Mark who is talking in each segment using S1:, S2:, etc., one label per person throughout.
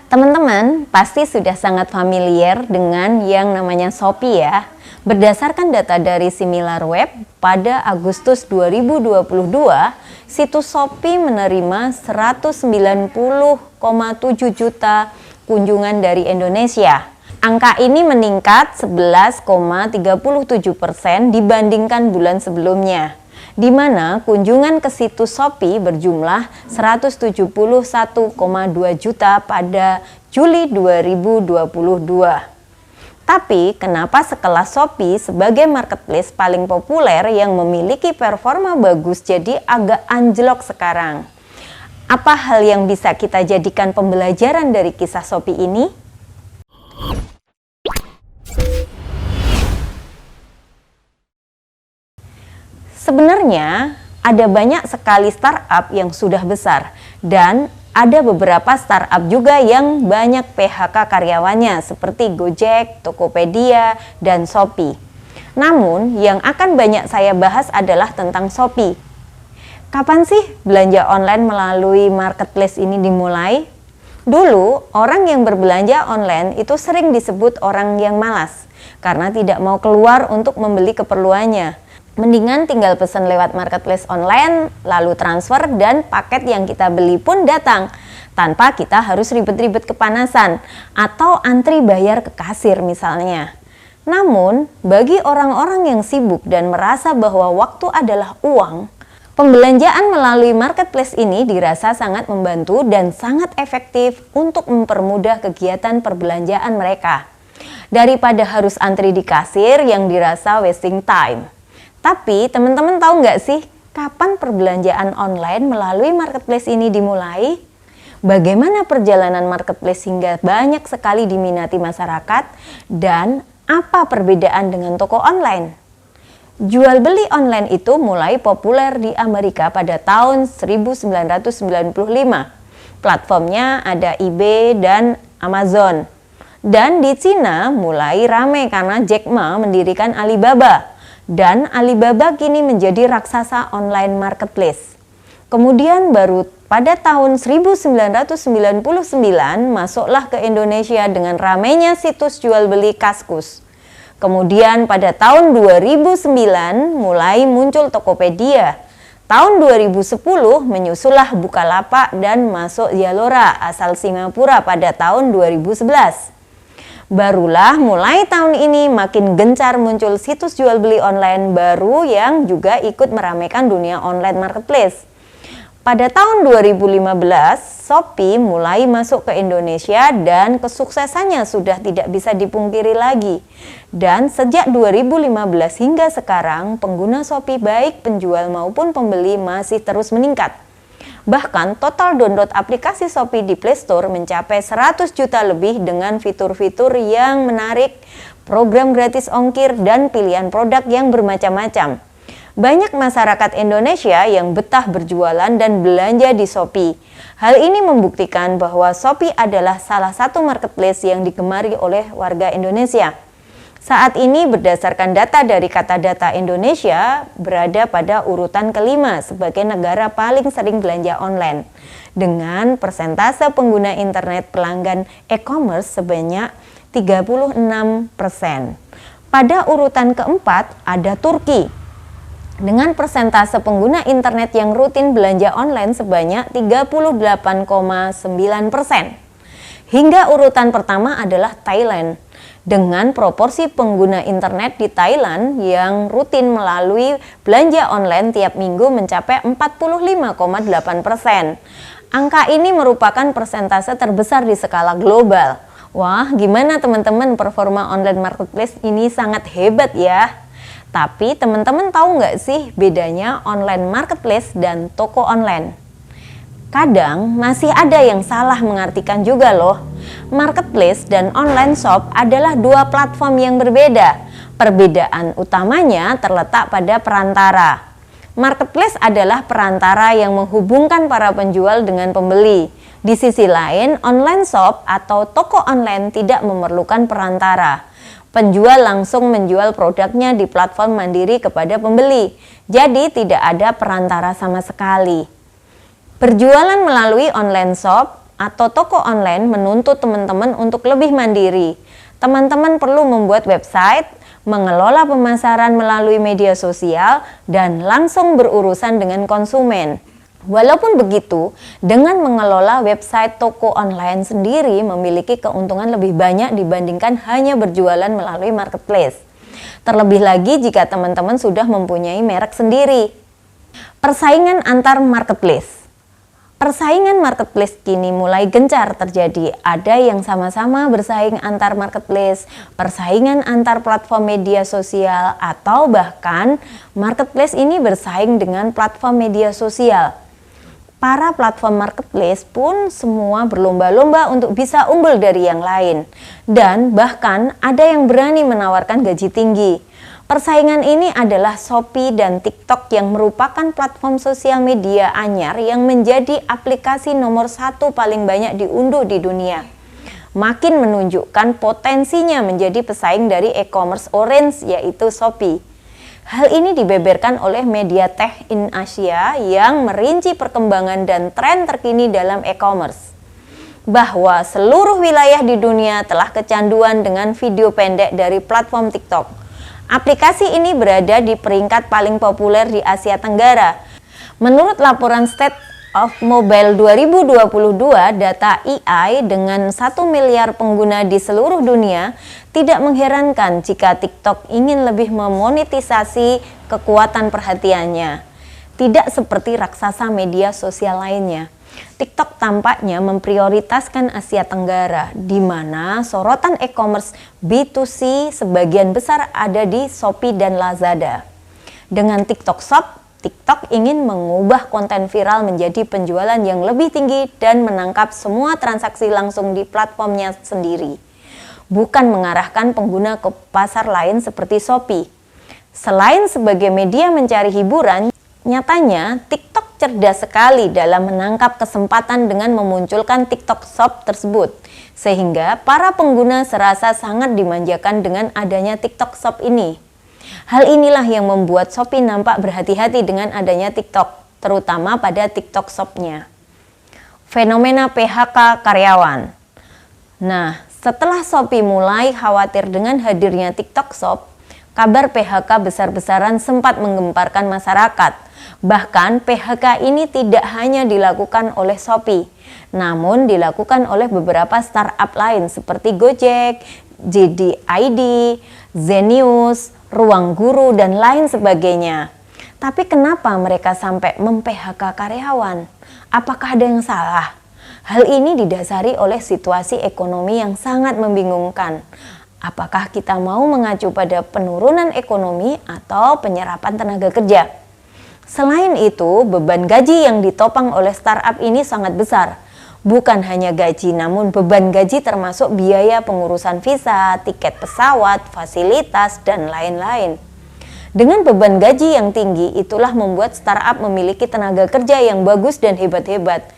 S1: Teman-teman pasti sudah sangat familiar dengan yang namanya Shopee ya. Berdasarkan data dari Similarweb, pada Agustus 2022, situs Shopee menerima 190,7 juta kunjungan dari Indonesia. Angka ini meningkat 11,37% dibandingkan bulan sebelumnya, di mana kunjungan ke situs Shopee berjumlah 171,2 juta pada Juli 2022. Tapi kenapa sekelas Shopee sebagai marketplace paling populer yang memiliki performa bagus jadi agak anjlok sekarang? Apa hal yang bisa kita jadikan pembelajaran dari kisah Shopee ini? Sebenarnya ada banyak sekali startup yang sudah besar dan ada beberapa startup juga yang banyak PHK karyawannya seperti Gojek, Tokopedia, dan Shopee. Namun yang akan banyak saya bahas adalah tentang Shopee. Kapan sih belanja online melalui marketplace ini dimulai? Dulu orang yang berbelanja online itu sering disebut orang yang malas karena tidak mau keluar untuk membeli keperluannya. Mendingan tinggal pesan lewat marketplace online, lalu transfer dan paket yang kita beli pun datang tanpa kita harus ribet-ribet kepanasan atau antri bayar ke kasir misalnya. Namun, bagi orang-orang yang sibuk dan merasa bahwa waktu adalah uang, pembelanjaan melalui marketplace ini dirasa sangat membantu dan sangat efektif untuk mempermudah kegiatan perbelanjaan mereka. Daripada harus antri di kasir yang dirasa wasting time. Tapi teman-teman tahu nggak sih kapan perbelanjaan online melalui marketplace ini dimulai? Bagaimana perjalanan marketplace hingga banyak sekali diminati masyarakat? Dan apa perbedaan dengan toko online? Jual beli online itu mulai populer di Amerika pada tahun 1995. Platformnya ada eBay dan Amazon. Dan di Cina mulai ramai karena Jack Ma mendirikan Alibaba. Dan Alibaba kini menjadi raksasa online marketplace. Kemudian baru pada tahun 1999 masuklah ke Indonesia dengan ramainya situs jual beli Kaskus. Kemudian pada tahun 2009 mulai muncul Tokopedia. Tahun 2010 menyusullah Bukalapak dan masuk Zalora asal Singapura pada tahun 2011. Barulah mulai tahun ini makin gencar muncul situs jual beli online baru yang juga ikut meramaikan dunia online marketplace. Pada tahun 2015, Shopee mulai masuk ke Indonesia dan kesuksesannya sudah tidak bisa dipungkiri lagi. Dan sejak 2015 hingga sekarang, pengguna Shopee baik penjual maupun pembeli masih terus meningkat. Bahkan total download aplikasi Shopee di Play Store mencapai 100 juta lebih dengan fitur-fitur yang menarik, program gratis ongkir, dan pilihan produk yang bermacam-macam. Banyak masyarakat Indonesia yang betah berjualan dan belanja di Shopee. Hal ini membuktikan bahwa Shopee adalah salah satu marketplace yang digemari oleh warga Indonesia. Saat ini berdasarkan data dari Kata Data Indonesia berada pada urutan kelima sebagai negara paling sering belanja online dengan persentase pengguna internet pelanggan e-commerce sebanyak 36%. Pada urutan keempat ada Turki dengan persentase pengguna internet yang rutin belanja online sebanyak 38,9%. Hingga urutan pertama adalah Thailand dengan proporsi pengguna internet di Thailand yang rutin melalui belanja online tiap minggu mencapai 45,8%. Angka ini merupakan persentase terbesar di skala global. Wah, gimana teman-teman, performa online marketplace ini sangat hebat ya. Tapi teman-teman tahu nggak sih bedanya online marketplace dan toko online? Kadang masih ada yang salah mengartikan juga loh. Marketplace dan online shop adalah dua platform yang berbeda. Perbedaan utamanya terletak pada perantara. Marketplace adalah perantara yang menghubungkan para penjual dengan pembeli. Di sisi lain, online shop atau toko online tidak memerlukan perantara. Penjual langsung menjual produknya di platform mandiri kepada pembeli. Jadi tidak ada perantara sama sekali. Berjualan melalui online shop atau toko online menuntut teman-teman untuk lebih mandiri. Teman-teman perlu membuat website, mengelola pemasaran melalui media sosial, dan langsung berurusan dengan konsumen. Walaupun begitu, dengan mengelola website toko online sendiri memiliki keuntungan lebih banyak dibandingkan hanya berjualan melalui marketplace. Terlebih lagi jika teman-teman sudah mempunyai merek sendiri. Persaingan antar marketplace. Persaingan marketplace kini mulai gencar terjadi. Ada yang sama-sama bersaing antar marketplace, persaingan antar platform media sosial, atau bahkan marketplace ini bersaing dengan platform media sosial. Para platform marketplace pun semua berlomba-lomba untuk bisa unggul dari yang lain. Dan bahkan ada yang berani menawarkan gaji tinggi. Persaingan ini adalah Shopee dan TikTok yang merupakan platform sosial media anyar yang menjadi aplikasi nomor 1 paling banyak diunduh di dunia. Makin menunjukkan potensinya menjadi pesaing dari e-commerce orange yaitu Shopee. Hal ini dibeberkan oleh Media Tech in Asia yang merinci perkembangan dan tren terkini dalam e-commerce. Bahwa seluruh wilayah di dunia telah kecanduan dengan video pendek dari platform TikTok. Aplikasi ini berada di peringkat paling populer di Asia Tenggara. Menurut laporan State of Mobile 2022, data AI dengan 1 miliar pengguna di seluruh dunia, tidak mengherankan jika TikTok ingin lebih memonetisasi kekuatan perhatiannya. Tidak seperti raksasa media sosial lainnya. TikTok tampaknya memprioritaskan Asia Tenggara, di mana sorotan e-commerce B2C sebagian besar ada di Shopee dan Lazada. Dengan TikTok Shop, TikTok ingin mengubah konten viral menjadi penjualan yang lebih tinggi dan menangkap semua transaksi langsung di platformnya sendiri, bukan mengarahkan pengguna ke pasar lain seperti Shopee. Selain sebagai media mencari hiburan, nyatanya TikTok cerdas sekali dalam menangkap kesempatan dengan memunculkan TikTok Shop tersebut, sehingga para pengguna serasa sangat dimanjakan dengan adanya TikTok Shop ini. Hal inilah yang membuat Shopee nampak berhati-hati dengan adanya TikTok, terutama pada TikTok Shop-nya. Fenomena PHK karyawan. Nah, setelah Shopee mulai khawatir dengan hadirnya TikTok Shop, kabar PHK besar-besaran sempat menggemparkan masyarakat. Bahkan PHK ini tidak hanya dilakukan oleh Shopee, namun dilakukan oleh beberapa startup lain seperti Gojek, JD.ID, Zenius, Ruang Guru, dan lain sebagainya. Tapi kenapa mereka sampai mem-PHK karyawan? Apakah ada yang salah? Hal ini didasari oleh situasi ekonomi yang sangat membingungkan. Apakah kita mau mengacu pada penurunan ekonomi atau penyerapan tenaga kerja? Selain itu, beban gaji yang ditopang oleh startup ini sangat besar. Bukan hanya gaji, namun beban gaji termasuk biaya pengurusan visa, tiket pesawat, fasilitas, dan lain-lain. Dengan beban gaji yang tinggi, itulah membuat startup memiliki tenaga kerja yang bagus dan hebat-hebat.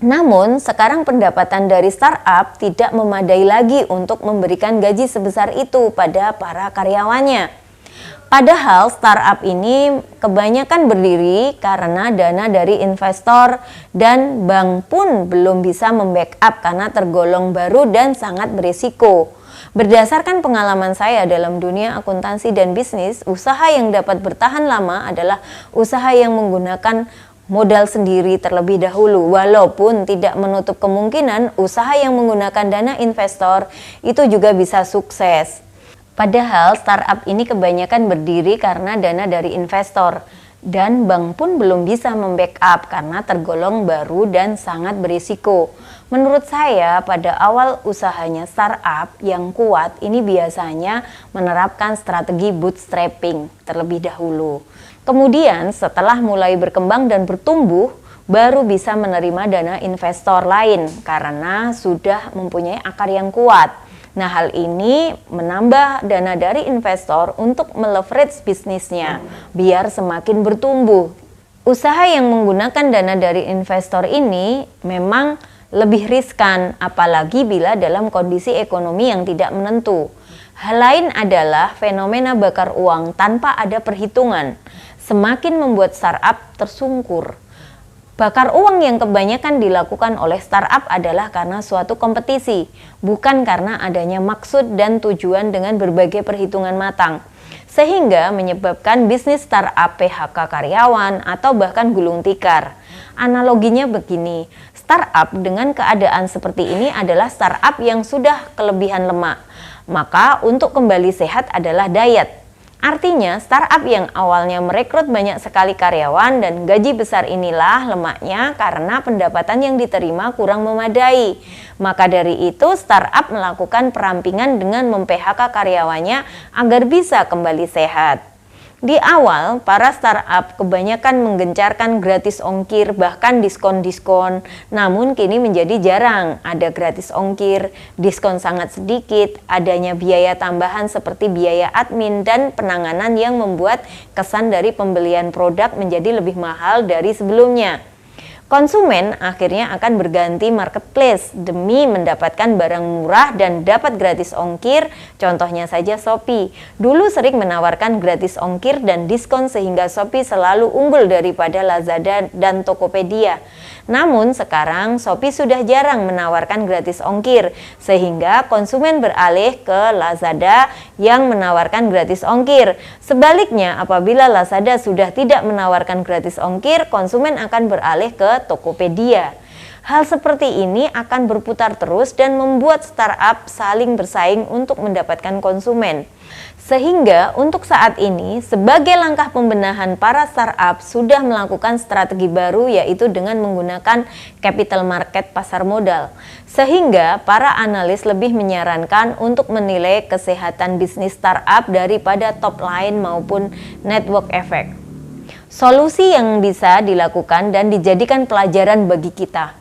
S1: Namun, sekarang pendapatan dari startup tidak memadai lagi untuk memberikan gaji sebesar itu pada para karyawannya. Padahal startup ini kebanyakan berdiri karena dana dari investor dan bank pun belum bisa membackup karena tergolong baru dan sangat berisiko. Berdasarkan pengalaman saya dalam dunia akuntansi dan bisnis, usaha yang dapat bertahan lama adalah usaha yang menggunakan modal sendiri terlebih dahulu, walaupun tidak menutup kemungkinan usaha yang menggunakan dana investor itu juga bisa sukses. Padahal startup ini kebanyakan berdiri karena dana dari investor dan bank pun belum bisa membackup karena tergolong baru dan sangat berisiko. Menurut saya, pada awal usahanya startup yang kuat ini biasanya menerapkan strategi bootstrapping terlebih dahulu. Kemudian setelah mulai berkembang dan bertumbuh, baru bisa menerima dana investor lain karena sudah mempunyai akar yang kuat. Nah, hal ini menambah dana dari investor untuk meleverage bisnisnya biar semakin bertumbuh. Usaha yang menggunakan dana dari investor ini memang lebih riskan, apalagi bila dalam kondisi ekonomi yang tidak menentu. Hal lain adalah fenomena bakar uang tanpa ada perhitungan, semakin membuat startup tersungkur. Bakar uang yang kebanyakan dilakukan oleh startup adalah karena suatu kompetisi, bukan karena adanya maksud dan tujuan dengan berbagai perhitungan matang, sehingga menyebabkan bisnis startup PHK karyawan atau bahkan gulung tikar. Analoginya begini, startup dengan keadaan seperti ini adalah startup yang sudah kelebihan lemak, maka untuk kembali sehat adalah diet. Artinya, startup yang awalnya merekrut banyak sekali karyawan dan gaji besar inilah lemaknya karena pendapatan yang diterima kurang memadai. Maka dari itu, startup melakukan perampingan dengan mem-PHK karyawannya agar bisa kembali sehat. Di awal, para startup kebanyakan menggencarkan gratis ongkir bahkan diskon-diskon. Namun kini menjadi jarang ada gratis ongkir, diskon sangat sedikit, adanya biaya tambahan seperti biaya admin dan penanganan yang membuat kesan dari pembelian produk menjadi lebih mahal dari sebelumnya. Konsumen akhirnya akan berganti marketplace demi mendapatkan barang murah dan dapat gratis ongkir. Contohnya saja Shopee. Dulu sering menawarkan gratis ongkir dan diskon sehingga Shopee selalu unggul daripada Lazada dan Tokopedia. Namun sekarang Shopee sudah jarang menawarkan gratis ongkir sehingga konsumen beralih ke Lazada yang menawarkan gratis ongkir. Sebaliknya, apabila Lazada sudah tidak menawarkan gratis ongkir, konsumen akan beralih ke Tokopedia. Hal seperti ini akan berputar terus dan membuat startup saling bersaing untuk mendapatkan konsumen. Sehingga untuk saat ini, sebagai langkah pembenahan, para startup sudah melakukan strategi baru yaitu dengan menggunakan capital market pasar modal. Sehingga para analis lebih menyarankan untuk menilai kesehatan bisnis startup daripada top line maupun network effect. Solusi yang bisa dilakukan dan dijadikan pelajaran bagi kita.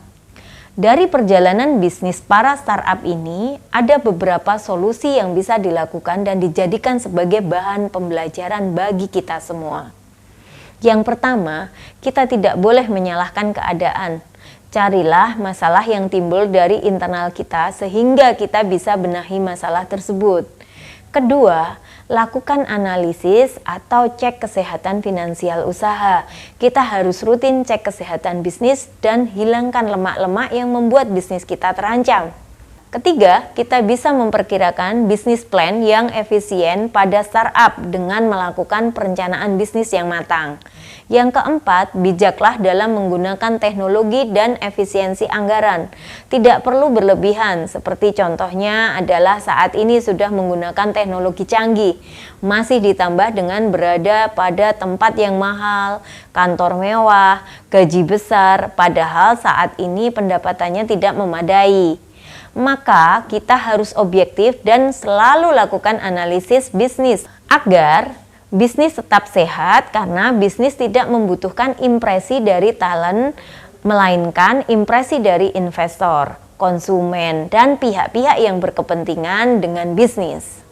S1: Dari perjalanan bisnis para startup ini, ada beberapa solusi yang bisa dilakukan dan dijadikan sebagai bahan pembelajaran bagi kita semua. Yang pertama, kita tidak boleh menyalahkan keadaan. Carilah masalah yang timbul dari internal kita sehingga kita bisa benahi masalah tersebut. Kedua, lakukan analisis atau cek kesehatan finansial usaha. Kita harus rutin cek kesehatan bisnis dan hilangkan lemak-lemak yang membuat bisnis kita terancam. Ketiga, kita bisa memperkirakan bisnis plan yang efisien pada startup dengan melakukan perencanaan bisnis yang matang. Yang keempat, bijaklah dalam menggunakan teknologi dan efisiensi anggaran. Tidak perlu berlebihan, seperti contohnya adalah saat ini sudah menggunakan teknologi canggih. Masih ditambah dengan berada pada tempat yang mahal, kantor mewah, gaji besar, padahal saat ini pendapatannya tidak memadai. Maka kita harus objektif dan selalu lakukan analisis bisnis agar bisnis tetap sehat, karena bisnis tidak membutuhkan impresi dari talent, melainkan impresi dari investor, konsumen, dan pihak-pihak yang berkepentingan dengan bisnis.